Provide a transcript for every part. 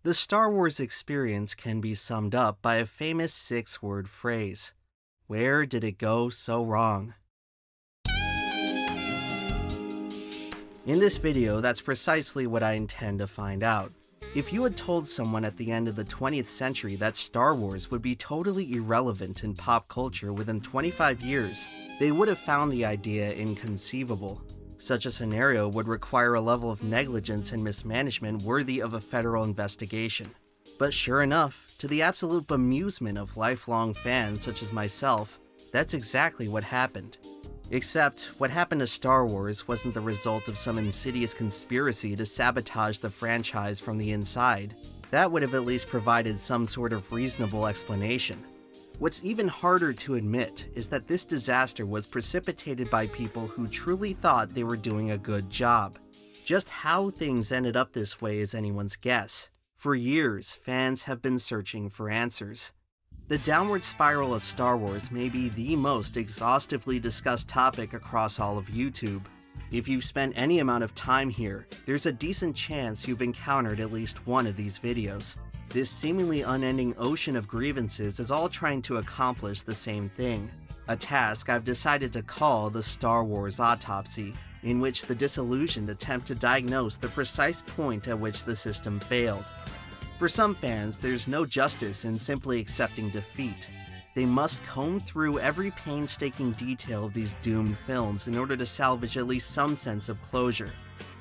The Star Wars experience can be summed up by a famous 6-word phrase. Where did it go so wrong? In this video, that's precisely what I intend to find out. If you had told someone at the end of the 20th century that Star Wars would be totally irrelevant in pop culture within 25 years, they would have found the idea inconceivable. Such a scenario would require a level of negligence and mismanagement worthy of a federal investigation. But sure enough, to the absolute bemusement of lifelong fans such as myself, that's exactly what happened. Except, what happened to Star Wars wasn't the result of some insidious conspiracy to sabotage the franchise from the inside. That would have at least provided some sort of reasonable explanation. What's even harder to admit is that this disaster was precipitated by people who truly thought they were doing a good job. Just how things ended up this way is anyone's guess. For years, fans have been searching for answers. The downward spiral of Star Wars may be the most exhaustively discussed topic across all of YouTube. If you've spent any amount of time here, there's a decent chance you've encountered at least one of these videos. This seemingly unending ocean of grievances is all trying to accomplish the same thing, a task I've decided to call the Star Wars autopsy, in which the disillusioned attempt to diagnose the precise point at which the system failed. For some fans, there's no justice in simply accepting defeat. They must comb through every painstaking detail of these doomed films in order to salvage at least some sense of closure.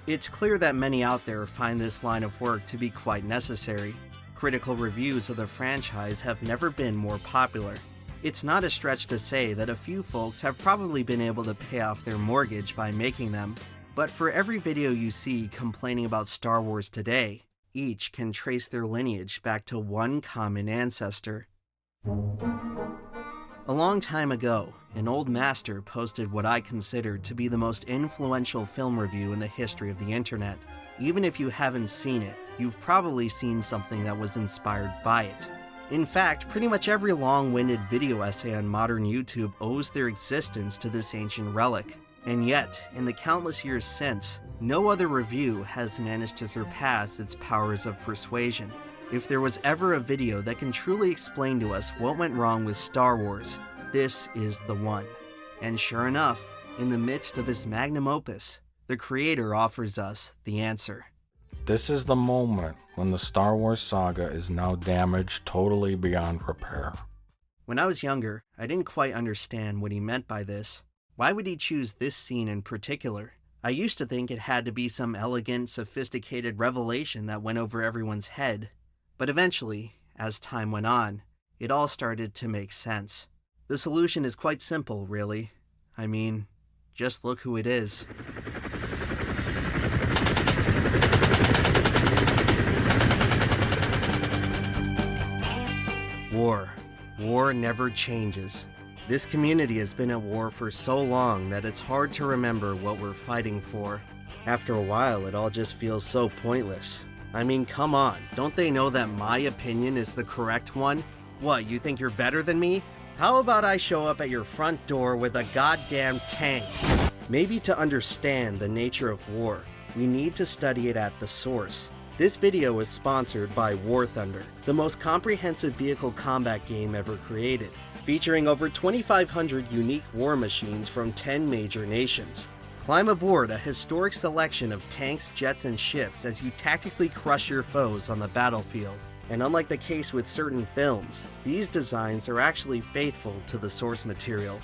It's clear that many out there find this line of work to be quite necessary. Critical reviews of the franchise have never been more popular. It's not a stretch to say that a few folks have probably been able to pay off their mortgage by making them, but for every video you see complaining about Star Wars today, each can trace their lineage back to one common ancestor. A long time ago, an old master posted what I considered to be the most influential film review in the history of the internet. Even if you haven't seen it, you've probably seen something that was inspired by it. In fact, pretty much every long-winded video essay on modern YouTube owes their existence to this ancient relic. And yet, in the countless years since, no other review has managed to surpass its powers of persuasion. If there was ever a video that can truly explain to us what went wrong with Star Wars, this is the one. And sure enough, in the midst of his magnum opus, the creator offers us the answer. This is the moment when the Star Wars saga is now damaged totally beyond repair. When I was younger, I didn't quite understand what he meant by this. Why would he choose this scene in particular? I used to think it had to be some elegant, sophisticated revelation that went over everyone's head. But eventually, as time went on, it all started to make sense. The solution is quite simple, really. I mean, just look who it is. War. War never changes. This community has been at war for so long that it's hard to remember what we're fighting for. After a while, it all just feels so pointless. I mean, come on, don't they know that my opinion is the correct one? What, you think you're better than me? How about I show up at your front door with a goddamn tank? Maybe to understand the nature of war, we need to study it at the source. This video is sponsored by War Thunder, the most comprehensive vehicle combat game ever created, featuring over 2,500 unique war machines from 10 major nations. Climb aboard a historic selection of tanks, jets, and ships as you tactically crush your foes on the battlefield. And unlike the case with certain films, these designs are actually faithful to the source material.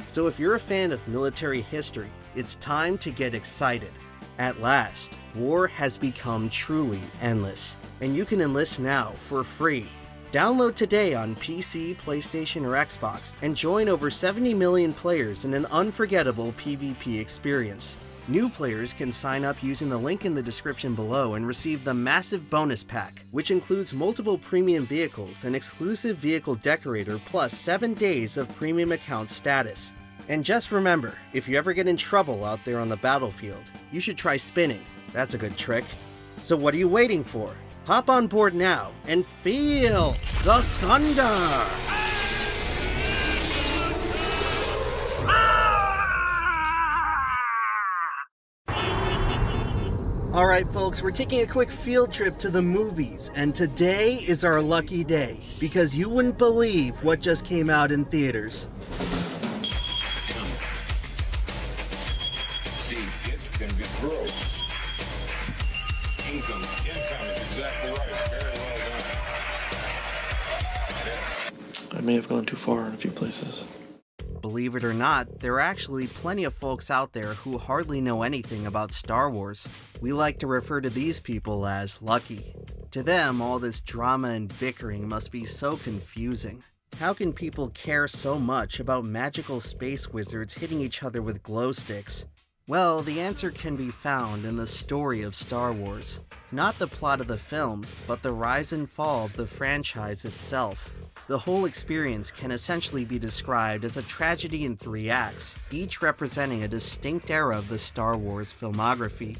So if you're a fan of military history, it's time to get excited. At last, war has become truly endless, and you can enlist now for free. Download today on PC, PlayStation, or Xbox, and join over 70 million players in an unforgettable PvP experience. New players can sign up using the link in the description below and receive the massive bonus pack, which includes multiple premium vehicles, an exclusive vehicle decorator, plus 7 days of premium account status. And just remember, if you ever get in trouble out there on the battlefield, you should try spinning. That's a good trick. So what are you waiting for? Hop on board now and feel the thunder! Alright folks, we're taking a quick field trip to the movies, and today is our lucky day, because you wouldn't believe what just came out in theaters. See, it can be gross. Income is exactly right. Very well done. Yes. I may have gone too far in a few places. Believe it or not, there are actually plenty of folks out there who hardly know anything about Star Wars. We like to refer to these people as lucky. To them, all this drama and bickering must be so confusing. How can people care so much about magical space wizards hitting each other with glow sticks? Well, the answer can be found in the story of Star Wars. Not the plot of the films, but the rise and fall of the franchise itself. The whole experience can essentially be described as a tragedy in 3 acts, each representing a distinct era of the Star Wars filmography.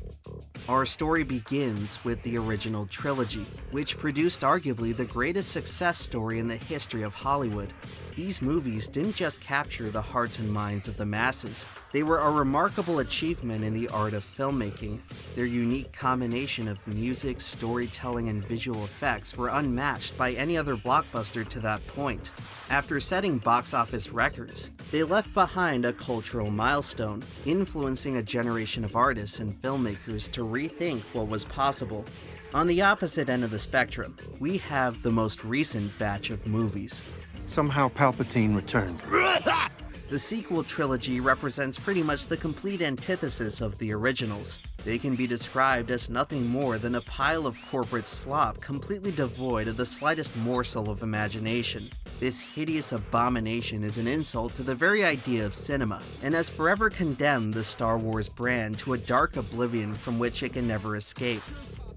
Our story begins with the original trilogy, which produced arguably the greatest success story in the history of Hollywood. These movies didn't just capture the hearts and minds of the masses, they were a remarkable achievement in the art of filmmaking. Their unique combination of music, storytelling, and visual effects were unmatched by any other blockbuster to that point. After setting box office records, they left behind a cultural milestone, influencing a generation of artists and filmmakers to rethink what was possible. On the opposite end of the spectrum, we have the most recent batch of movies. Somehow Palpatine returned. The sequel trilogy represents pretty much the complete antithesis of the originals. They can be described as nothing more than a pile of corporate slop completely devoid of the slightest morsel of imagination. This hideous abomination is an insult to the very idea of cinema, and has forever condemned the Star Wars brand to a dark oblivion from which it can never escape.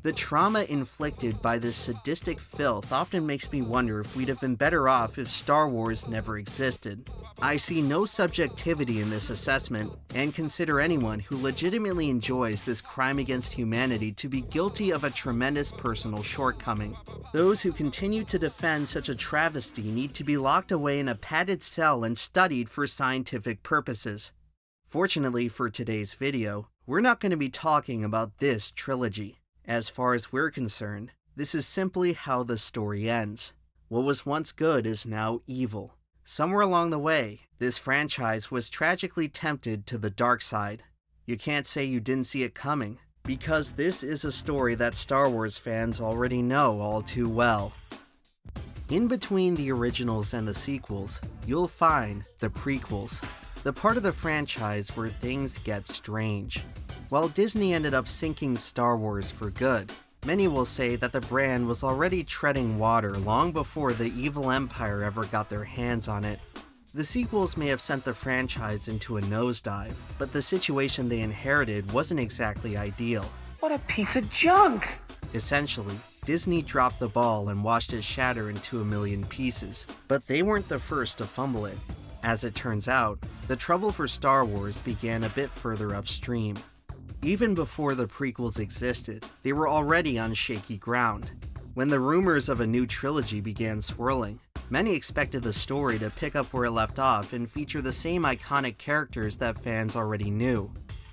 The trauma inflicted by this sadistic filth often makes me wonder if we'd have been better off if Star Wars never existed. I see no subjectivity in this assessment, and consider anyone who legitimately enjoys this crime against humanity to be guilty of a tremendous personal shortcoming. Those who continue to defend such a travesty need to be locked away in a padded cell and studied for scientific purposes. Fortunately for today's video, we're not going to be talking about this trilogy. As far as we're concerned, this is simply how the story ends. What was once good is now evil. Somewhere along the way, this franchise was tragically tempted to the dark side. You can't say you didn't see it coming, because this is a story that Star Wars fans already know all too well. In between the originals and the sequels, you'll find the prequels, the part of the franchise where things get strange. While Disney ended up sinking Star Wars for good, many will say that the brand was already treading water long before the evil empire ever got their hands on it. The sequels may have sent the franchise into a nosedive, but the situation they inherited wasn't exactly ideal. What a piece of junk! Essentially, Disney dropped the ball and watched it shatter into a million pieces, but they weren't the first to fumble it. As it turns out, the trouble for Star Wars began a bit further upstream. Even before the prequels existed, they were already on shaky ground. When the rumors of a new trilogy began swirling, many expected the story to pick up where it left off and feature the same iconic characters that fans already knew.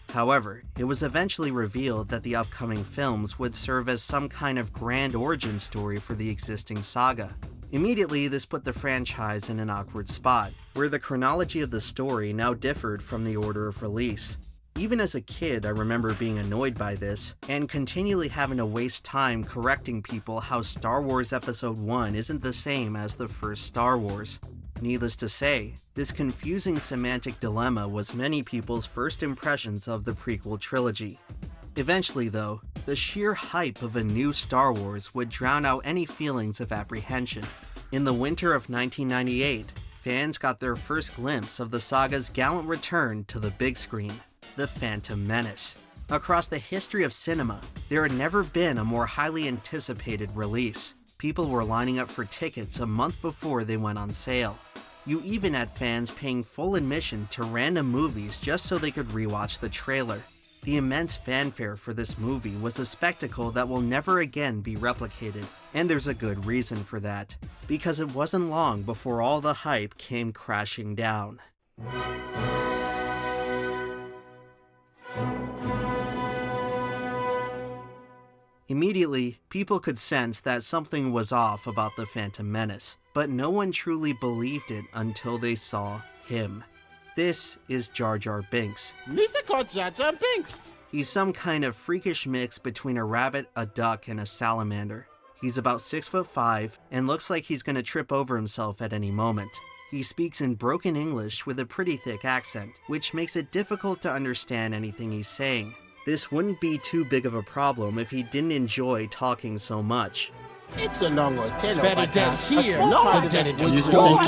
However, it was eventually revealed that the upcoming films would serve as some kind of grand origin story for the existing saga. Immediately, this put the franchise in an awkward spot, where the chronology of the story now differed from the order of release. Even as a kid, I remember being annoyed by this, and continually having to waste time correcting people how Star Wars Episode 1 isn't the same as the first Star Wars. Needless to say, this confusing semantic dilemma was many people's first impressions of the prequel trilogy. Eventually though, the sheer hype of a new Star Wars would drown out any feelings of apprehension. In the winter of 1998, fans got their first glimpse of the saga's gallant return to the big screen. The Phantom Menace. Across the history of cinema, there had never been a more highly anticipated release. People were lining up for tickets a month before they went on sale. You even had fans paying full admission to random movies just so they could rewatch the trailer. The immense fanfare for this movie was a spectacle that will never again be replicated, and there's a good reason for that, because it wasn't long before all the hype came crashing down. Immediately, people could sense that something was off about the Phantom Menace, but no one truly believed it until they saw him. This is Jar Jar Binks. Misa called Jar Jar Binks. He's some kind of freakish mix between a rabbit, a duck, and a salamander. He's about 6'5" and looks like he's gonna trip over himself at any moment. He speaks in broken English with a pretty thick accent, which makes it difficult to understand anything he's saying. This wouldn't be too big of a problem if he didn't enjoy talking so much. It's a long hotel. Better dead here, No, not dead in the You cold.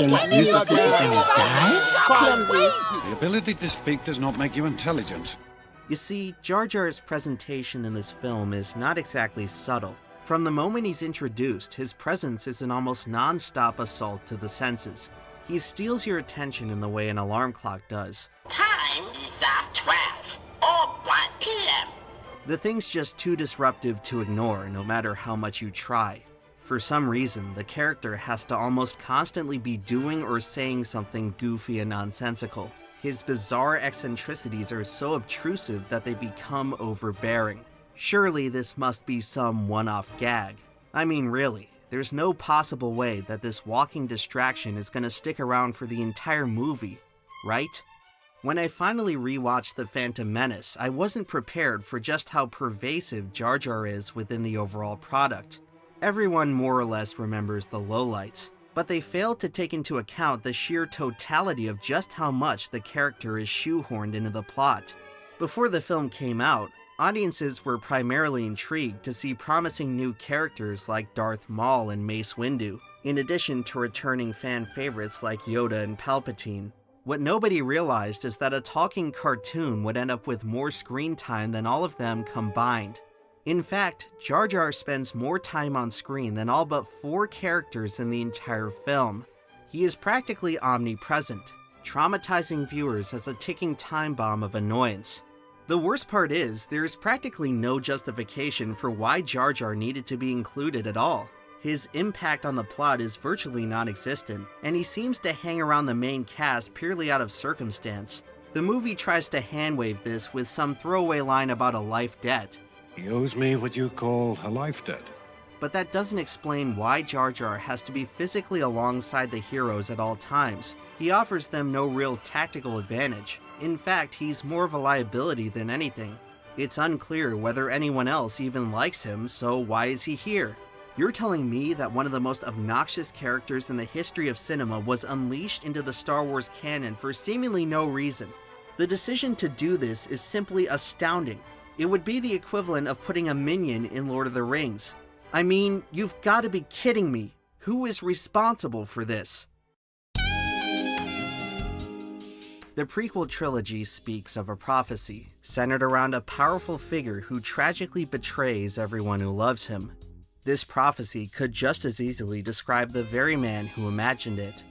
The ability to speak does not make you intelligent. You see, Jar Jar's presentation in this film is not exactly subtle. From the moment he's introduced, his presence is an almost non-stop assault to the senses. He steals your attention in the way an alarm clock does. Time is at 12 or 1 p.m. The thing's just too disruptive to ignore no matter how much you try. For some reason, the character has to almost constantly be doing or saying something goofy and nonsensical. His bizarre eccentricities are so obtrusive that they become overbearing. Surely this must be some one-off gag. I mean, really, there's no possible way that this walking distraction is gonna stick around for the entire movie, right? When I finally rewatched The Phantom Menace, I wasn't prepared for just how pervasive Jar Jar is within the overall product. Everyone more or less remembers the lowlights, but they failed to take into account the sheer totality of just how much the character is shoehorned into the plot. Before the film came out, audiences were primarily intrigued to see promising new characters like Darth Maul and Mace Windu, in addition to returning fan favorites like Yoda and Palpatine. What nobody realized is that a talking cartoon would end up with more screen time than all of them combined. In fact, Jar Jar spends more time on screen than all but 4 characters in the entire film. He is practically omnipresent, traumatizing viewers as a ticking time bomb of annoyance. The worst part is, there is practically no justification for why Jar Jar needed to be included at all. His impact on the plot is virtually non-existent, and he seems to hang around the main cast purely out of circumstance. The movie tries to handwave this with some throwaway line about a life debt. He owes me what you call a life debt. But that doesn't explain why Jar Jar has to be physically alongside the heroes at all times. He offers them no real tactical advantage. In fact, he's more of a liability than anything. It's unclear whether anyone else even likes him, so why is he here? You're telling me that one of the most obnoxious characters in the history of cinema was unleashed into the Star Wars canon for seemingly no reason. The decision to do this is simply astounding. It would be the equivalent of putting a minion in Lord of the Rings. I mean, you've got to be kidding me. Who is responsible for this? The prequel trilogy speaks of a prophecy centered around a powerful figure who tragically betrays everyone who loves him. This prophecy could just as easily describe the very man who imagined it.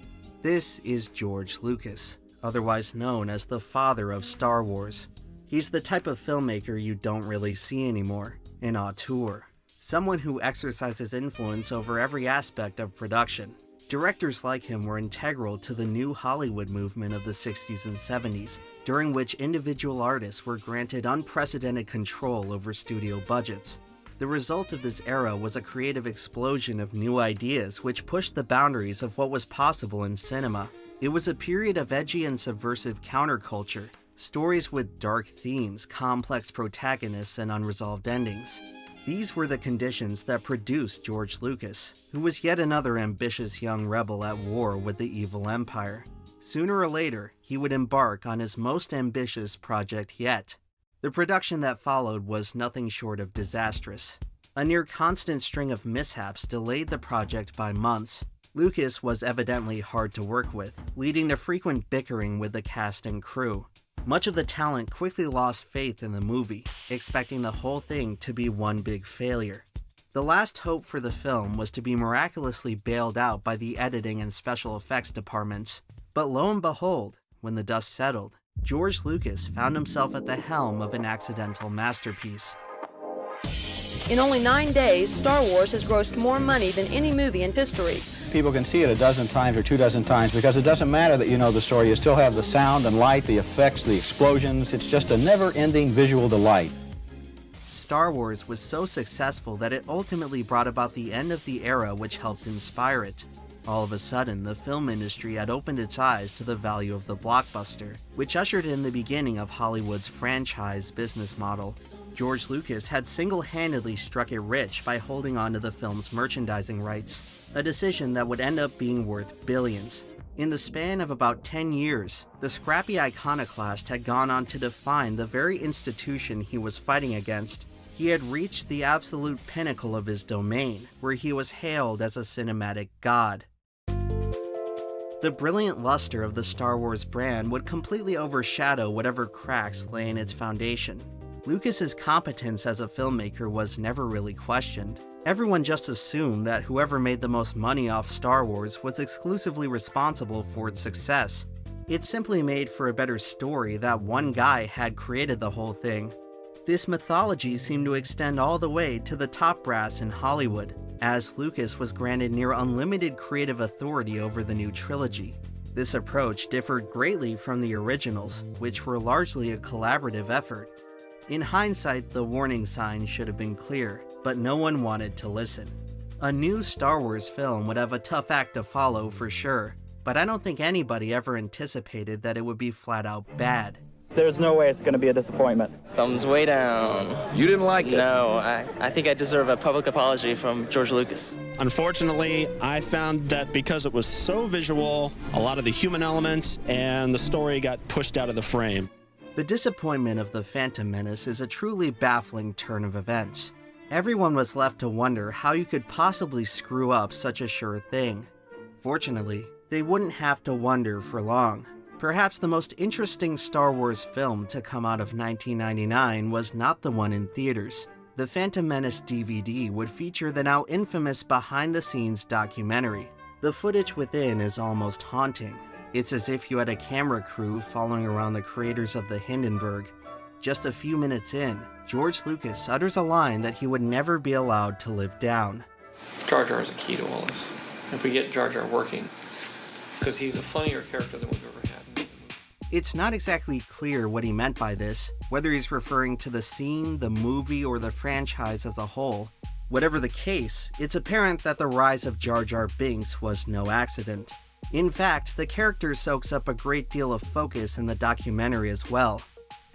This is George Lucas, otherwise known as the father of Star Wars. He's the type of filmmaker you don't really see anymore, an auteur. Someone who exercises influence over every aspect of production. Directors like him were integral to the new Hollywood movement of the 60s and 70s, during which individual artists were granted unprecedented control over studio budgets. The result of this era was a creative explosion of new ideas which pushed the boundaries of what was possible in cinema. It was a period of edgy and subversive counterculture, stories with dark themes, complex protagonists, and unresolved endings. These were the conditions that produced George Lucas, who was yet another ambitious young rebel at war with the evil empire. Sooner or later, he would embark on his most ambitious project yet. The production that followed was nothing short of disastrous. A near constant string of mishaps delayed the project by months. Lucas was evidently hard to work with, leading to frequent bickering with the cast and crew. Much of the talent quickly lost faith in the movie, expecting the whole thing to be one big failure. The last hope for the film was to be miraculously bailed out by the editing and special effects departments. But lo and behold, when the dust settled, George Lucas found himself at the helm of an accidental masterpiece. In only 9 days, Star Wars has grossed more money than any movie in history. People can see it a dozen times or 24 times because it doesn't matter that you know the story. You still have the sound and light, the effects, the explosions. It's just a never-ending visual delight. Star Wars was so successful that it ultimately brought about the end of the era which helped inspire it. All of a sudden, the film industry had opened its eyes to the value of the blockbuster, which ushered in the beginning of Hollywood's franchise business model. George Lucas had single-handedly struck it rich by holding on to the film's merchandising rights, a decision that would end up being worth billions. In the span of about 10 years, the scrappy iconoclast had gone on to define the very institution he was fighting against. He had reached the absolute pinnacle of his domain, where he was hailed as a cinematic god. The brilliant luster of the Star Wars brand would completely overshadow whatever cracks lay in its foundation. Lucas's competence as a filmmaker was never really questioned. Everyone just assumed that whoever made the most money off Star Wars was exclusively responsible for its success. It simply made for a better story that one guy had created the whole thing. This mythology seemed to extend all the way to the top brass in Hollywood, as Lucas was granted near unlimited creative authority over the new trilogy. This approach differed greatly from the originals, which were largely a collaborative effort. In hindsight, the warning signs should have been clear, but no one wanted to listen. A new Star Wars film would have a tough act to follow for sure, but I don't think anybody ever anticipated that it would be flat out bad. There's no way it's going to be a disappointment. Thumbs way down. You didn't like it? No, I think I deserve a public apology from George Lucas. Unfortunately, I found that because it was so visual, a lot of the human element and the story got pushed out of the frame. The disappointment of The Phantom Menace is a truly baffling turn of events. Everyone was left to wonder how you could possibly screw up such a sure thing. Fortunately, they wouldn't have to wonder for long. Perhaps the most interesting Star Wars film to come out of 1999 was not the one in theaters. The Phantom Menace DVD would feature the now infamous behind-the-scenes documentary. The footage within is almost haunting. It's as if you had a camera crew following around the creators of the Hindenburg. Just a few minutes in, George Lucas utters a line that he would never be allowed to live down. Jar Jar is a key to all this. If we get Jar Jar working, because he's a funnier character than we've ever had. It's not exactly clear what he meant by this, whether he's referring to the scene, the movie, or the franchise as a whole. Whatever the case, it's apparent that the rise of Jar Jar Binks was no accident. In fact, the character soaks up a great deal of focus in the documentary as well.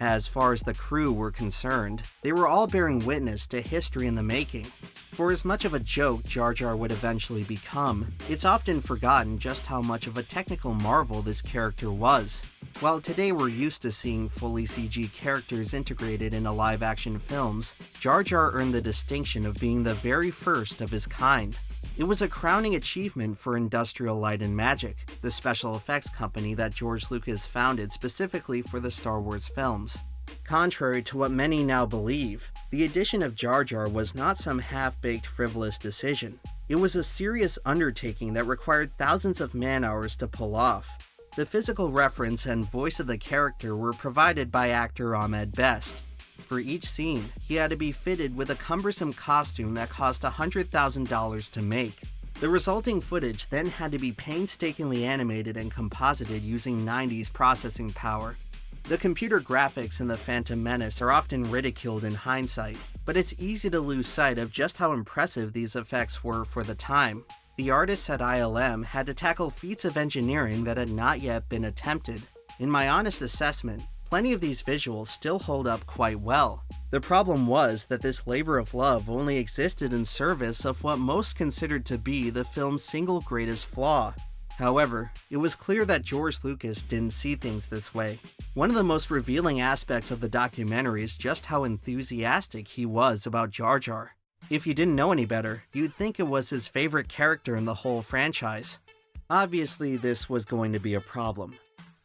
As far as the crew were concerned, they were all bearing witness to history in the making. For as much of a joke Jar Jar would eventually become, it's often forgotten just how much of a technical marvel this character was. While today we're used to seeing fully CG characters integrated into live-action films, Jar Jar earned the distinction of being the very first of his kind. It was a crowning achievement for Industrial Light and Magic, the special effects company that George Lucas founded specifically for the Star Wars films. Contrary to what many now believe, the addition of Jar Jar was not some half-baked frivolous decision. It was a serious undertaking that required thousands of man-hours to pull off. The physical reference and voice of the character were provided by actor Ahmed Best. For each scene, he had to be fitted with a cumbersome costume that cost $100,000 to make. The resulting footage then had to be painstakingly animated and composited using 90s processing power. The computer graphics in The Phantom Menace are often ridiculed in hindsight, but it's easy to lose sight of just how impressive these effects were for the time. The artists at ILM had to tackle feats of engineering that had not yet been attempted. In my honest assessment, plenty of these visuals still hold up quite well. The problem was that this labor of love only existed in service of what most considered to be the film's single greatest flaw. However, it was clear that George Lucas didn't see things this way. One of the most revealing aspects of the documentary is just how enthusiastic he was about Jar Jar. If you didn't know any better, you'd think it was his favorite character in the whole franchise. Obviously, this was going to be a problem.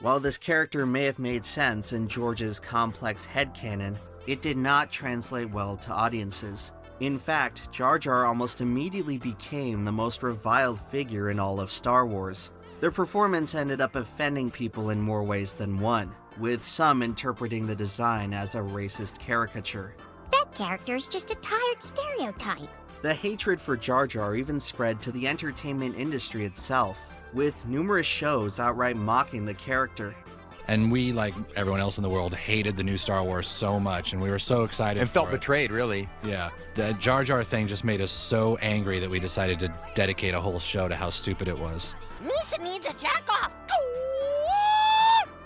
While this character may have made sense in George's complex headcanon, it did not translate well to audiences. In fact, Jar Jar almost immediately became the most reviled figure in all of Star Wars. Their performance ended up offending people in more ways than one, with some interpreting the design as a racist caricature. That character's just a tired stereotype. The hatred for Jar Jar even spread to the entertainment industry itself, with numerous shows outright mocking the character. And we, like everyone else in the world, hated the new Star Wars so much, and we were so excited. And felt betrayed, really. Yeah. The Jar Jar thing just made us so angry that we decided to dedicate a whole show to how stupid it was. Misa needs a jack-off.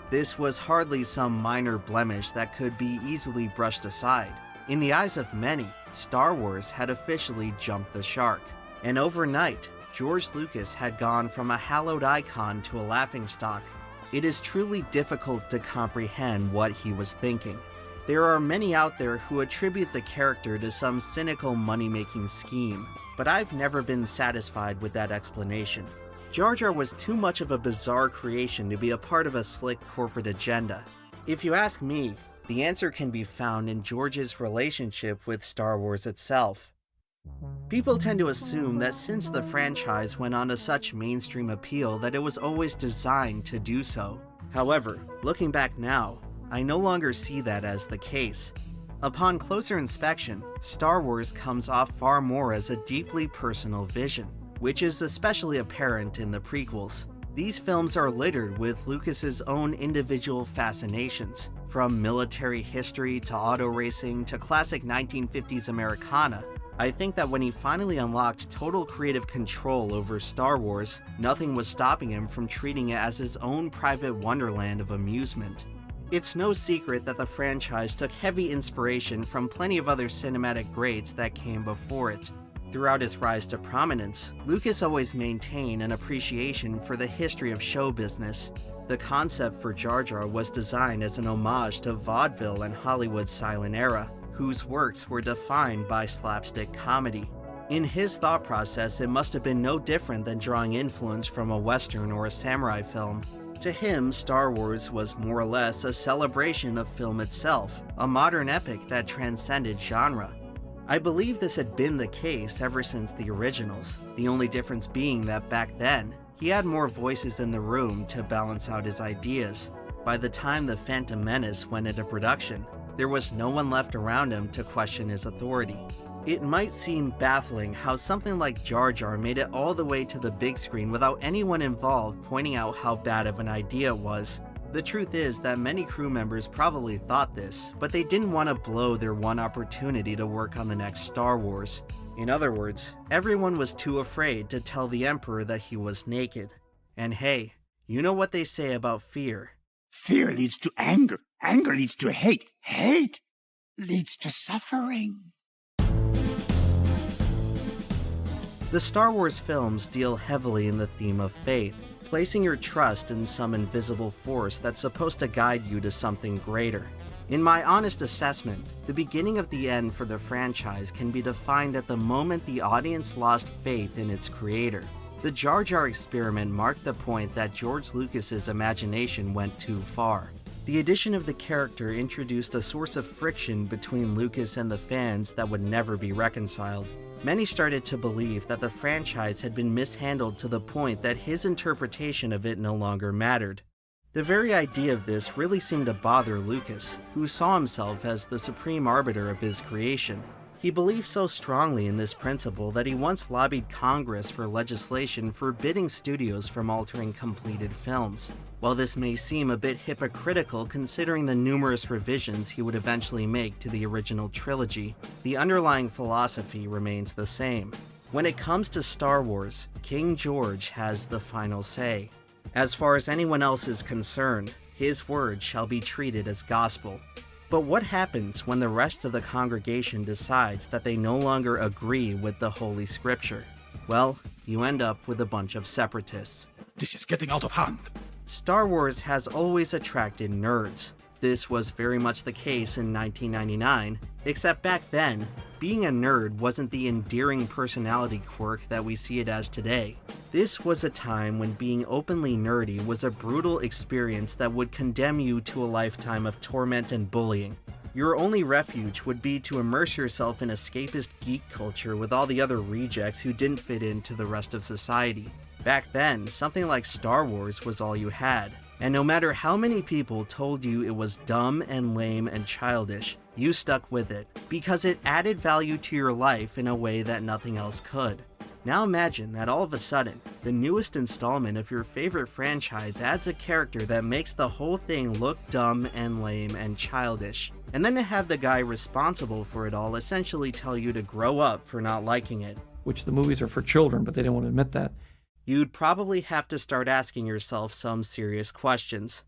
This was hardly some minor blemish that could be easily brushed aside. In the eyes of many, Star Wars had officially jumped the shark. And overnight, George Lucas had gone from a hallowed icon to a laughingstock. It is truly difficult to comprehend what he was thinking. There are many out there who attribute the character to some cynical money-making scheme, but I've never been satisfied with that explanation. Jar Jar was too much of a bizarre creation to be a part of a slick corporate agenda. If you ask me, the answer can be found in George's relationship with Star Wars itself. People tend to assume that since the franchise went on to such mainstream appeal that it was always designed to do so. However, looking back now, I no longer see that as the case. Upon closer inspection, Star Wars comes off far more as a deeply personal vision, which is especially apparent in the prequels. These films are littered with Lucas's own individual fascinations, from military history to auto racing to classic 1950s Americana. I think that when he finally unlocked total creative control over Star Wars, nothing was stopping him from treating it as his own private wonderland of amusement. It's no secret that the franchise took heavy inspiration from plenty of other cinematic greats that came before it. Throughout his rise to prominence, Lucas always maintained an appreciation for the history of show business. The concept for Jar Jar was designed as an homage to vaudeville and Hollywood's silent era, whose works were defined by slapstick comedy. In his thought process, it must have been no different than drawing influence from a Western or a samurai film. To him, Star Wars was more or less a celebration of film itself, a modern epic that transcended genre. I believe this had been the case ever since the originals, the only difference being that back then, he had more voices in the room to balance out his ideas. By the time The Phantom Menace went into production, there was no one left around him to question his authority. It might seem baffling how something like Jar Jar made it all the way to the big screen without anyone involved pointing out how bad of an idea it was. The truth is that many crew members probably thought this, but they didn't want to blow their one opportunity to work on the next Star Wars. In other words, everyone was too afraid to tell the Emperor that he was naked. And hey, you know what they say about fear. Fear leads to anger. Anger leads to hate. Hate leads to suffering. The Star Wars films deal heavily in the theme of faith, placing your trust in some invisible force that's supposed to guide you to something greater. In my honest assessment, the beginning of the end for the franchise can be defined at the moment the audience lost faith in its creator. The Jar Jar experiment marked the point that George Lucas's imagination went too far. The addition of the character introduced a source of friction between Lucas and the fans that would never be reconciled. Many started to believe that the franchise had been mishandled to the point that his interpretation of it no longer mattered. The very idea of this really seemed to bother Lucas, who saw himself as the supreme arbiter of his creation. He believed so strongly in this principle that he once lobbied Congress for legislation forbidding studios from altering completed films. While this may seem a bit hypocritical considering the numerous revisions he would eventually make to the original trilogy, the underlying philosophy remains the same. When it comes to Star Wars, King George has the final say. As far as anyone else is concerned, his word shall be treated as gospel. But what happens when the rest of the congregation decides that they no longer agree with the Holy Scripture? Well, you end up with a bunch of separatists. This is getting out of hand. Star Wars has always attracted nerds. This was very much the case in 1999, except back then, being a nerd wasn't the endearing personality quirk that we see it as today. This was a time when being openly nerdy was a brutal experience that would condemn you to a lifetime of torment and bullying. Your only refuge would be to immerse yourself in escapist geek culture with all the other rejects who didn't fit into the rest of society. Back then, something like Star Wars was all you had, and no matter how many people told you it was dumb and lame and childish, you stuck with it, because it added value to your life in a way that nothing else could. Now imagine that all of a sudden, the newest installment of your favorite franchise adds a character that makes the whole thing look dumb and lame and childish, and then to have the guy responsible for it all essentially tell you to grow up for not liking it. Which the movies are for children, but they didn't want to admit that. You'd probably have to start asking yourself some serious questions.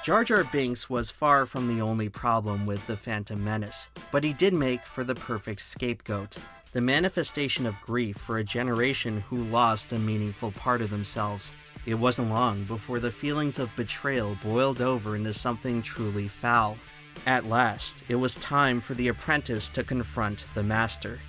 Jar Jar Binks was far from the only problem with The Phantom Menace, but he did make for the perfect scapegoat, the manifestation of grief for a generation who lost a meaningful part of themselves. It wasn't long before the feelings of betrayal boiled over into something truly foul. At last, it was time for the apprentice to confront the master.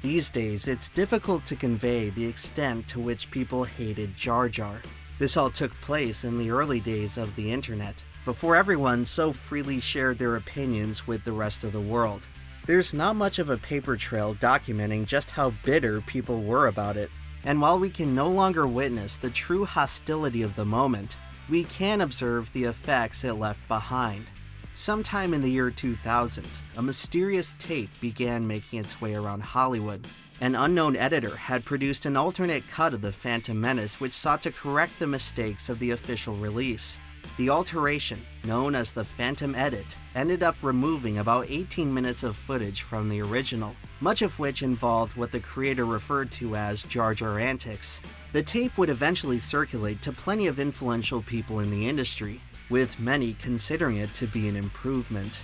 These days, it's difficult to convey the extent to which people hated Jar Jar. This all took place in the early days of the internet, before everyone so freely shared their opinions with the rest of the world. There's not much of a paper trail documenting just how bitter people were about it, and while we can no longer witness the true hostility of the moment, we can observe the effects it left behind. Sometime in the year 2000, a mysterious tape began making its way around Hollywood. An unknown editor had produced an alternate cut of The Phantom Menace which sought to correct the mistakes of the official release. The alteration, known as the Phantom Edit, ended up removing about 18 minutes of footage from the original, much of which involved what the creator referred to as Jar Jar antics. The tape would eventually circulate to plenty of influential people in the industry, with many considering it to be an improvement.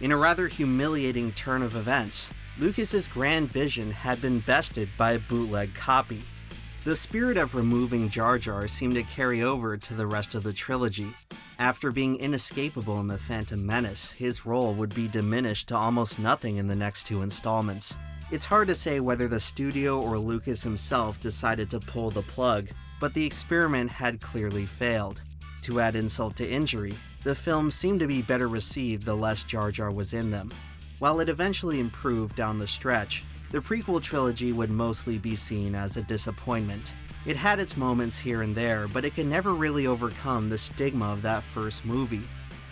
In a rather humiliating turn of events, Lucas's grand vision had been bested by a bootleg copy. The spirit of removing Jar Jar seemed to carry over to the rest of the trilogy. After being inescapable in The Phantom Menace, his role would be diminished to almost nothing in the next two installments. It's hard to say whether the studio or Lucas himself decided to pull the plug, but the experiment had clearly failed. To add insult to injury, the films seemed to be better received the less Jar Jar was in them. While it eventually improved down the stretch, the prequel trilogy would mostly be seen as a disappointment. It had its moments here and there, but it could never really overcome the stigma of that first movie.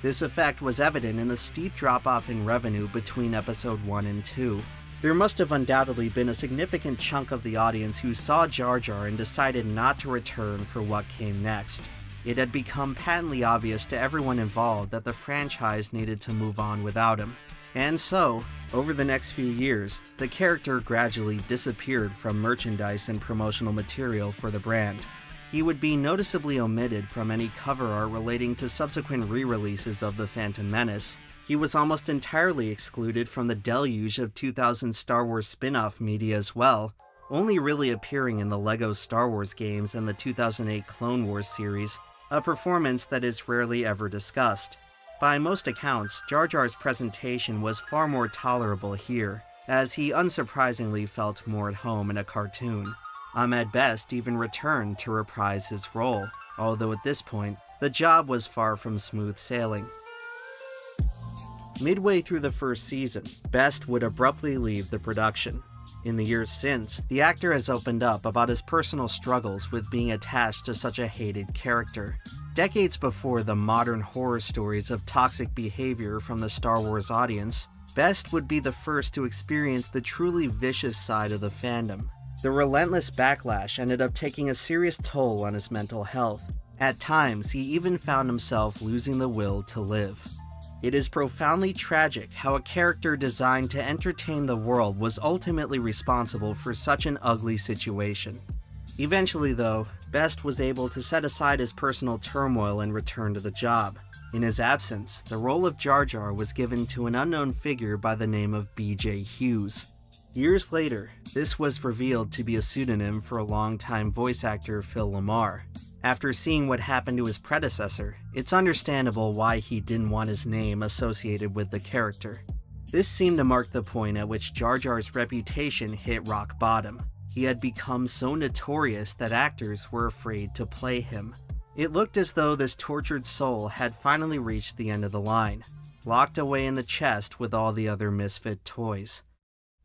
This effect was evident in the steep drop-off in revenue between Episode 1 and 2. There must have undoubtedly been a significant chunk of the audience who saw Jar Jar and decided not to return for what came next. It had become patently obvious to everyone involved that the franchise needed to move on without him. And so, over the next few years, the character gradually disappeared from merchandise and promotional material for the brand. He would be noticeably omitted from any cover art relating to subsequent re-releases of The Phantom Menace. He was almost entirely excluded from the deluge of 2000 Star Wars spin-off media as well, only really appearing in the LEGO Star Wars games and the 2008 Clone Wars series, a performance that is rarely ever discussed. By most accounts, Jar Jar's presentation was far more tolerable here, as he unsurprisingly felt more at home in a cartoon. Ahmed Best even returned to reprise his role, although at this point, the job was far from smooth sailing. Midway through the first season, Best would abruptly leave the production. In the years since, the actor has opened up about his personal struggles with being attached to such a hated character. Decades before the modern horror stories of toxic behavior from the Star Wars audience, Best would be the first to experience the truly vicious side of the fandom. The relentless backlash ended up taking a serious toll on his mental health. At times, he even found himself losing the will to live. It is profoundly tragic how a character designed to entertain the world was ultimately responsible for such an ugly situation. Eventually, though, Best was able to set aside his personal turmoil and return to the job. In his absence, the role of Jar Jar was given to an unknown figure by the name of B.J. Hughes. Years later, this was revealed to be a pseudonym for a longtime voice actor Phil LaMarr. After seeing what happened to his predecessor, it's understandable why he didn't want his name associated with the character. This seemed to mark the point at which Jar Jar's reputation hit rock bottom. He had become so notorious that actors were afraid to play him. It looked as though this tortured soul had finally reached the end of the line, locked away in the chest with all the other misfit toys.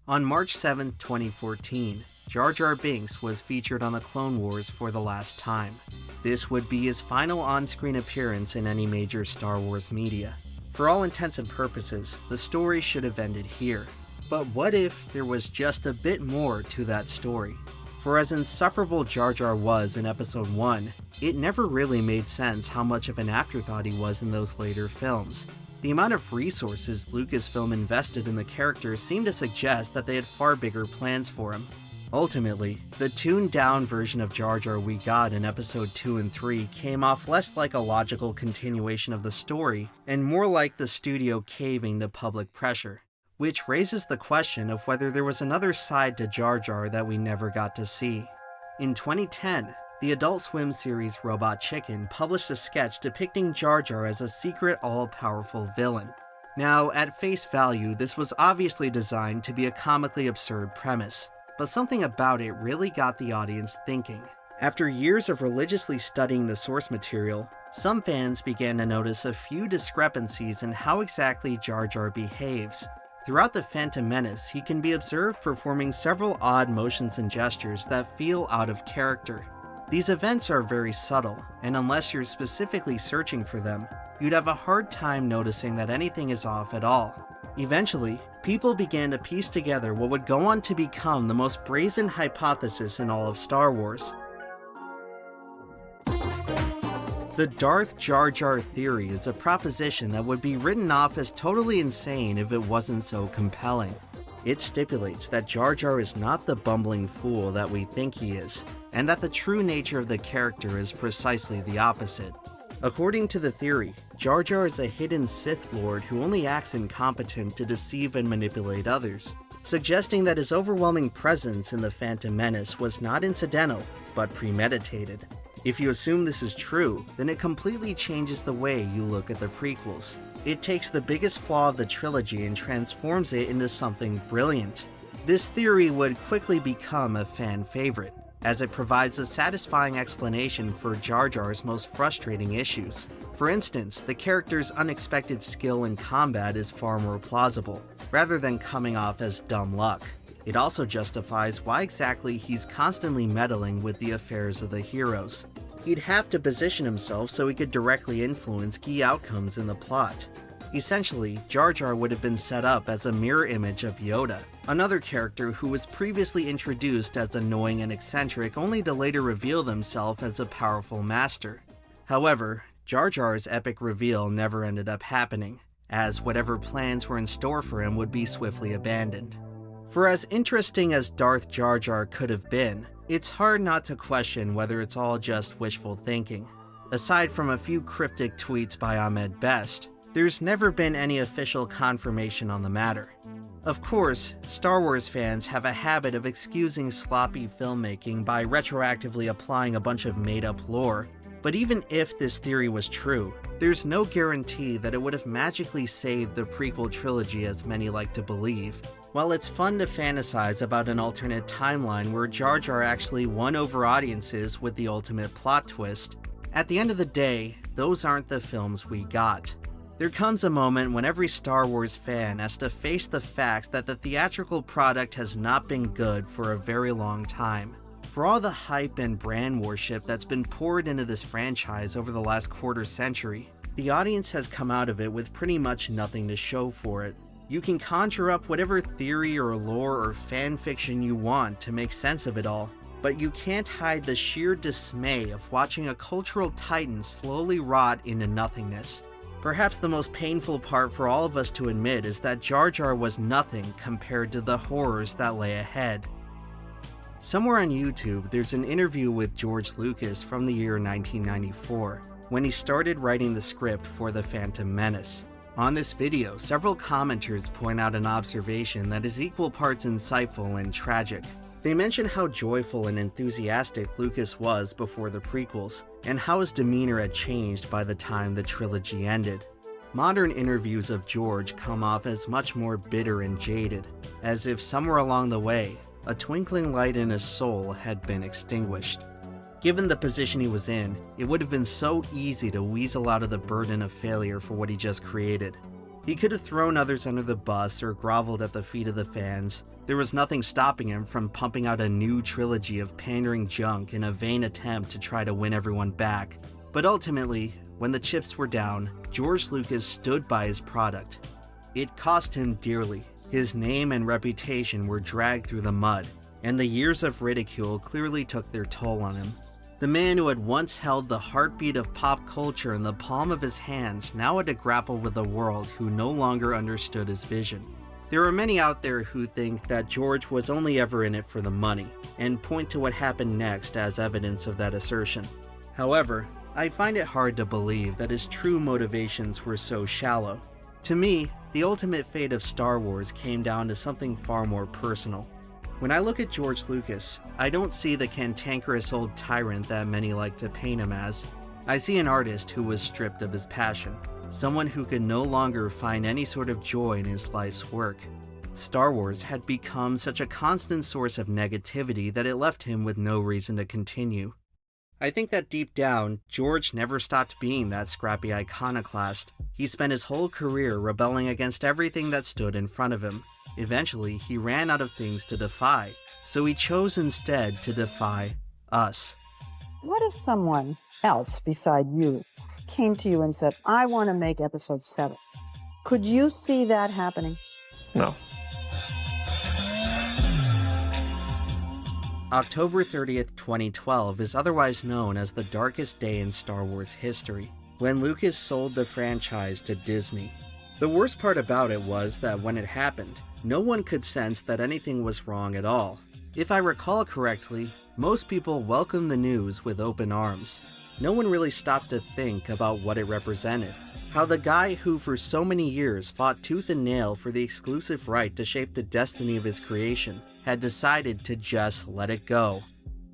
On March 7, 2014, Jar Jar Binks was featured on the Clone Wars for the last time. This would be his final on-screen appearance in any major Star Wars media. For all intents and purposes, the story should have ended here. But what if there was just a bit more to that story? For as insufferable Jar Jar was in Episode 1, it never really made sense how much of an afterthought he was in those later films. The amount of resources Lucasfilm invested in the character seemed to suggest that they had far bigger plans for him. Ultimately, the tuned-down version of Jar Jar we got in Episode 2 and 3 came off less like a logical continuation of the story, and more like the studio caving to public pressure. Which raises the question of whether there was another side to Jar Jar that we never got to see. In 2010, the Adult Swim series Robot Chicken published a sketch depicting Jar Jar as a secret all-powerful villain. Now, at face value, this was obviously designed to be a comically absurd premise, but something about it really got the audience thinking. After years of religiously studying the source material, some fans began to notice a few discrepancies in how exactly Jar Jar behaves. Throughout The Phantom Menace, he can be observed performing several odd motions and gestures that feel out of character. These events are very subtle, and unless you're specifically searching for them, you'd have a hard time noticing that anything is off at all. Eventually, people began to piece together what would go on to become the most brazen hypothesis in all of Star Wars. The Darth Jar Jar theory is a proposition that would be written off as totally insane if it wasn't so compelling. It stipulates that Jar Jar is not the bumbling fool that we think he is, and that the true nature of the character is precisely the opposite. According to the theory, Jar Jar is a hidden Sith Lord who only acts incompetent to deceive and manipulate others, suggesting that his overwhelming presence in The Phantom Menace was not incidental, but premeditated. If you assume this is true, then it completely changes the way you look at the prequels. It takes the biggest flaw of the trilogy and transforms it into something brilliant. This theory would quickly become a fan favorite, as it provides a satisfying explanation for Jar Jar's most frustrating issues. For instance, the character's unexpected skill in combat is far more plausible, rather than coming off as dumb luck. It also justifies why exactly he's constantly meddling with the affairs of the heroes. He'd have to position himself so he could directly influence key outcomes in the plot. Essentially, Jar Jar would have been set up as a mirror image of Yoda, another character who was previously introduced as annoying and eccentric only to later reveal himself as a powerful master. However, Jar Jar's epic reveal never ended up happening, as whatever plans were in store for him would be swiftly abandoned. For as interesting as Darth Jar Jar could have been, it's hard not to question whether it's all just wishful thinking. Aside from a few cryptic tweets by Ahmed Best, there's never been any official confirmation on the matter. Of course, Star Wars fans have a habit of excusing sloppy filmmaking by retroactively applying a bunch of made-up lore, but even if this theory was true, there's no guarantee that it would have magically saved the prequel trilogy as many like to believe. While it's fun to fantasize about an alternate timeline where Jar Jar actually won over audiences with the ultimate plot twist, at the end of the day, those aren't the films we got. There comes a moment when every Star Wars fan has to face the facts that the theatrical product has not been good for a very long time. For all the hype and brand worship that's been poured into this franchise over the last quarter century, the audience has come out of it with pretty much nothing to show for it. You can conjure up whatever theory or lore or fan fiction you want to make sense of it all, but you can't hide the sheer dismay of watching a cultural titan slowly rot into nothingness. Perhaps the most painful part for all of us to admit is that Jar Jar was nothing compared to the horrors that lay ahead. Somewhere on YouTube, there's an interview with George Lucas from the year 1994, when he started writing the script for The Phantom Menace. On this video, several commenters point out an observation that is equal parts insightful and tragic. They mention how joyful and enthusiastic Lucas was before the prequels, and how his demeanor had changed by the time the trilogy ended. Modern interviews of George come off as much more bitter and jaded, as if somewhere along the way, a twinkling light in his soul had been extinguished. Given the position he was in, it would have been so easy to weasel out of the burden of failure for what he just created. He could have thrown others under the bus or groveled at the feet of the fans. There was nothing stopping him from pumping out a new trilogy of pandering junk in a vain attempt to try to win everyone back. But ultimately, when the chips were down, George Lucas stood by his product. It cost him dearly, His name and reputation were dragged through the mud, and the years of ridicule clearly took their toll on him. The man who had once held the heartbeat of pop culture in the palm of his hands now had to grapple with a world who no longer understood his vision. There are many out there who think that George was only ever in it for the money, and point to what happened next as evidence of that assertion. However, I find it hard to believe that his true motivations were so shallow. To me, the ultimate fate of Star Wars came down to something far more personal. When I look at George Lucas, I don't see the cantankerous old tyrant that many like to paint him as. I see an artist who was stripped of his passion, someone who could no longer find any sort of joy in his life's work. Star Wars had become such a constant source of negativity that it left him with no reason to continue. I think that deep down, George never stopped being that scrappy iconoclast. He spent his whole career rebelling against everything that stood in front of him. Eventually, he ran out of things to defy, so he chose instead to defy us. What if someone else beside you came to you and said, I want to make episode 7? Could you see that happening? No. October 30th, 2012 is otherwise known as the darkest day in Star Wars history, when Lucas sold the franchise to Disney. The worst part about it was that when it happened, no one could sense that anything was wrong at all. If I recall correctly, most people welcomed the news with open arms. No one really stopped to think about what it represented. How the guy who for so many years fought tooth and nail for the exclusive right to shape the destiny of his creation had decided to just let it go.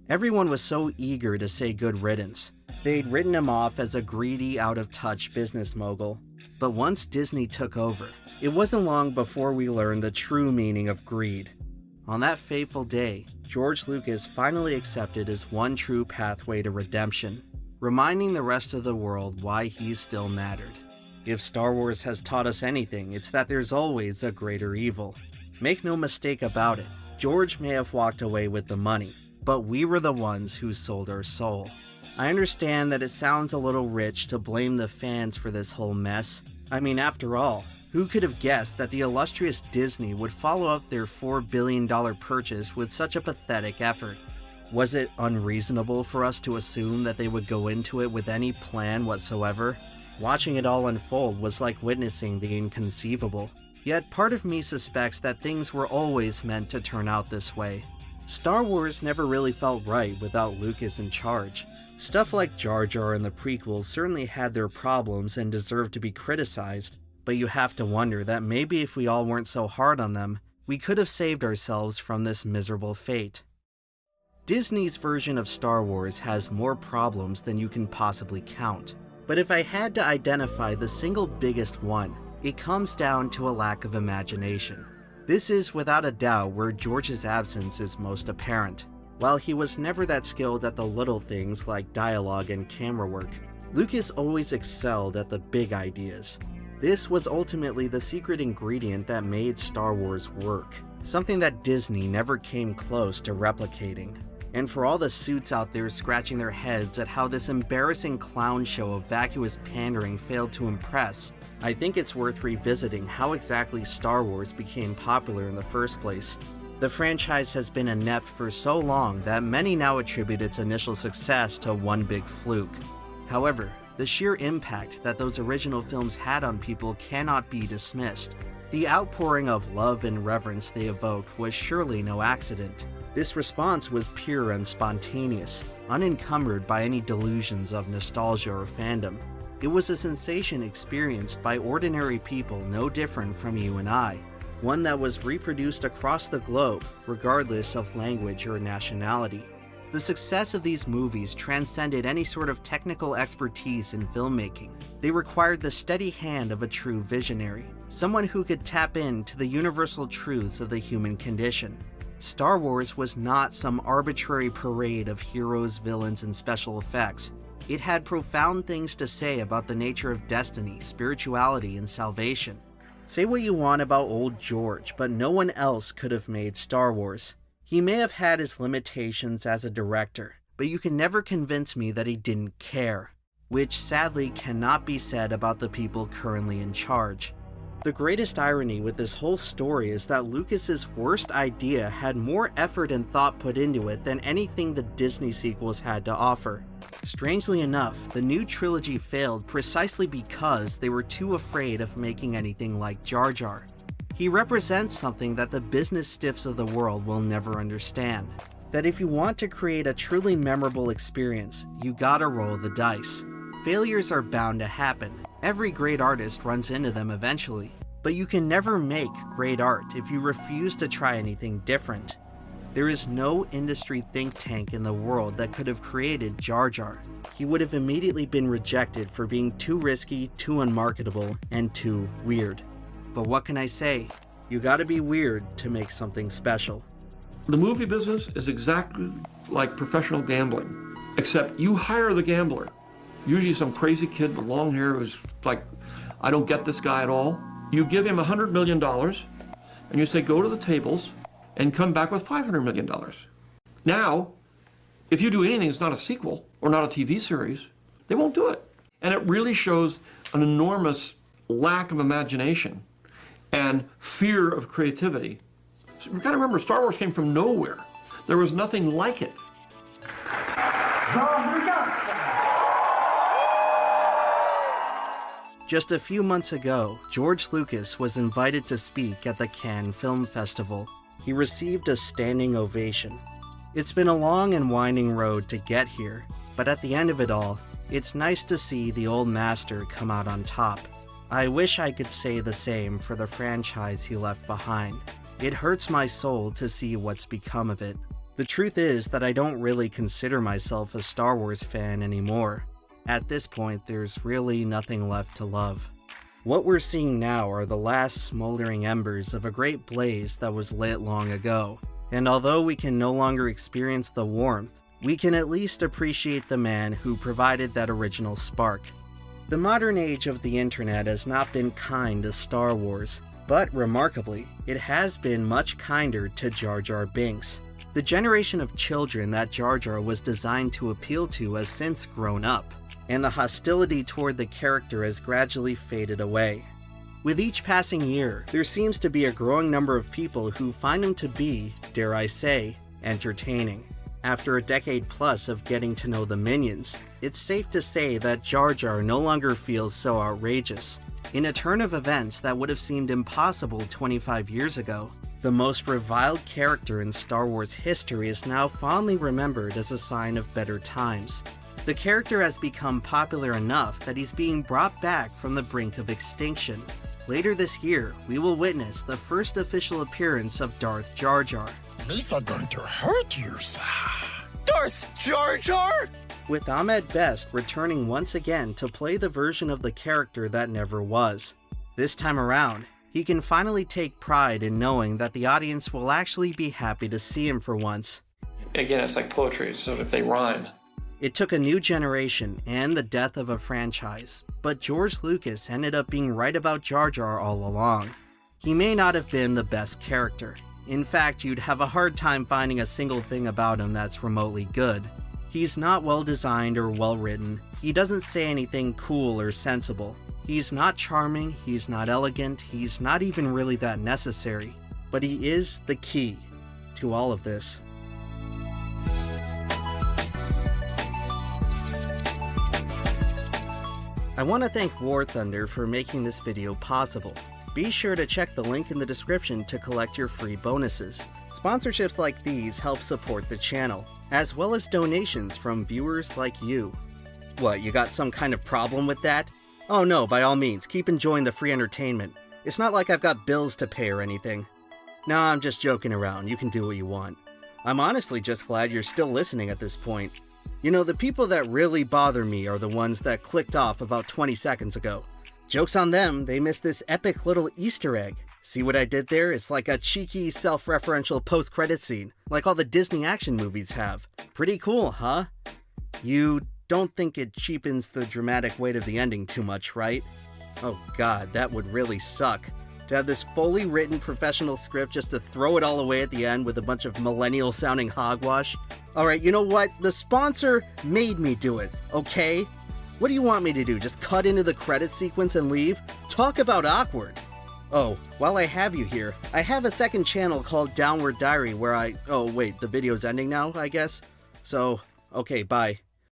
Everyone was so eager to say good riddance. They'd written him off as a greedy, out-of-touch business mogul. But once Disney took over, it wasn't long before we learned the true meaning of greed. On that fateful day, George Lucas finally accepted his one true pathway to redemption, reminding the rest of the world why he still mattered. If Star Wars has taught us anything, it's that there's always a greater evil. Make no mistake about it, George may have walked away with the money, but we were the ones who sold our soul. I understand that it sounds a little rich to blame the fans for this whole mess. I mean, after all, who could have guessed that the illustrious Disney would follow up their $4 billion purchase with such a pathetic effort? Was it unreasonable for us to assume that they would go into it with any plan whatsoever? Watching it all unfold was like witnessing the inconceivable. Yet part of me suspects that things were always meant to turn out this way. Star Wars never really felt right without Lucas in charge. Stuff like Jar Jar and the prequels certainly had their problems and deserved to be criticized, but you have to wonder that maybe if we all weren't so hard on them, we could have saved ourselves from this miserable fate. Disney's version of Star Wars has more problems than you can possibly count, but if I had to identify the single biggest one, it comes down to a lack of imagination. This is without a doubt where George's absence is most apparent. While he was never that skilled at the little things like dialogue and camera work, Lucas always excelled at the big ideas. This was ultimately the secret ingredient that made Star Wars work, something that Disney never came close to replicating. And for all the suits out there scratching their heads at how this embarrassing clown show of vacuous pandering failed to impress, I think it's worth revisiting how exactly Star Wars became popular in the first place. The franchise has been inept for so long that many now attribute its initial success to one big fluke. However, the sheer impact that those original films had on people cannot be dismissed. The outpouring of love and reverence they evoked was surely no accident. This response was pure and spontaneous, unencumbered by any delusions of nostalgia or fandom. It was a sensation experienced by ordinary people no different from you and I, one that was reproduced across the globe, regardless of language or nationality. The success of these movies transcended any sort of technical expertise in filmmaking. They required the steady hand of a true visionary, someone who could tap into the universal truths of the human condition. Star Wars was not some arbitrary parade of heroes, villains, and special effects. It had profound things to say about the nature of destiny, spirituality, and salvation. Say what you want about old George, but no one else could have made Star Wars. He may have had his limitations as a director, but you can never convince me that he didn't care, which sadly cannot be said about the people currently in charge. The greatest irony with this whole story is that Lucas's worst idea had more effort and thought put into it than anything the Disney sequels had to offer. Strangely enough, the new trilogy failed precisely because they were too afraid of making anything like Jar Jar. He represents something that the business stiffs of the world will never understand. That if you want to create a truly memorable experience, you gotta roll the dice. Failures are bound to happen. Every great artist runs into them eventually. But you can never make great art if you refuse to try anything different. There is no industry think tank in the world that could have created Jar Jar. He would have immediately been rejected for being too risky, too unmarketable, and too weird. But what can I say? You gotta be weird to make something special. The movie business is exactly like professional gambling, except you hire the gambler. Usually some crazy kid with long hair who's like, I don't get this guy at all. You give him $100 million, and you say, go to the tables and come back with $500 million. Now, if you do anything that's not a sequel or not a TV series, they won't do it. And it really shows an enormous lack of imagination and fear of creativity. So you gotta remember, Star Wars came from nowhere. There was nothing like it. Just a few months ago, George Lucas was invited to speak at the Cannes Film Festival. He received a standing ovation. It's been a long and winding road to get here, but at the end of it all, it's nice to see the old master come out on top. I wish I could say the same for the franchise he left behind. It hurts my soul to see what's become of it. The truth is that I don't really consider myself a Star Wars fan anymore. At this point, there's really nothing left to love. What we're seeing now are the last smoldering embers of a great blaze that was lit long ago. And although we can no longer experience the warmth, we can at least appreciate the man who provided that original spark. The modern age of the internet has not been kind to Star Wars, but remarkably, it has been much kinder to Jar Jar Binks. The generation of children that Jar Jar was designed to appeal to has since grown up, and the hostility toward the character has gradually faded away. With each passing year, there seems to be a growing number of people who find him to be, dare I say, entertaining. After a decade plus of getting to know the minions, it's safe to say that Jar Jar no longer feels so outrageous. In a turn of events that would have seemed impossible 25 years ago, the most reviled character in Star Wars history is now fondly remembered as a sign of better times. The character has become popular enough that he's being brought back from the brink of extinction. Later this year, we will witness the first official appearance of Darth Jar Jar. Lisa going to hurt you, sir. Darth Jar Jar? With Ahmed Best returning once again to play the version of the character that never was. This time around, he can finally take pride in knowing that the audience will actually be happy to see him for once. Again, it's like poetry, so if they rhyme. It took a new generation and the death of a franchise, but George Lucas ended up being right about Jar Jar all along. He may not have been the best character. In fact, you'd have a hard time finding a single thing about him that's remotely good. He's not well designed or well written. He doesn't say anything cool or sensible. He's not charming, he's not elegant, he's not even really that necessary. But he is the key to all of this. I want to thank War Thunder for making this video possible. Be sure to check the link in the description to collect your free bonuses. Sponsorships like these help support the channel, as well as donations from viewers like you. What, you got some kind of problem with that? Oh no, by all means, keep enjoying the free entertainment. It's not like I've got bills to pay or anything. Nah, I'm just joking around, you can do what you want. I'm honestly just glad you're still listening at this point. You know, the people that really bother me are the ones that clicked off about 20 seconds ago. Joke's on them, they missed this epic little Easter egg. See what I did there? It's like a cheeky, self-referential post-credit scene, like all the Disney action movies have. Pretty cool, huh? You don't think it cheapens the dramatic weight of the ending too much, right? Oh god, that would really suck. To have this fully written professional script just to throw it all away at the end with a bunch of millennial-sounding hogwash. Alright, you know what? The sponsor made me do it, okay? What do you want me to do? Just cut into the credit sequence and leave? Talk about awkward. Oh, while I have you here, I have a second channel called Downward Diary where oh wait, the video's ending now, I guess? So, okay, bye.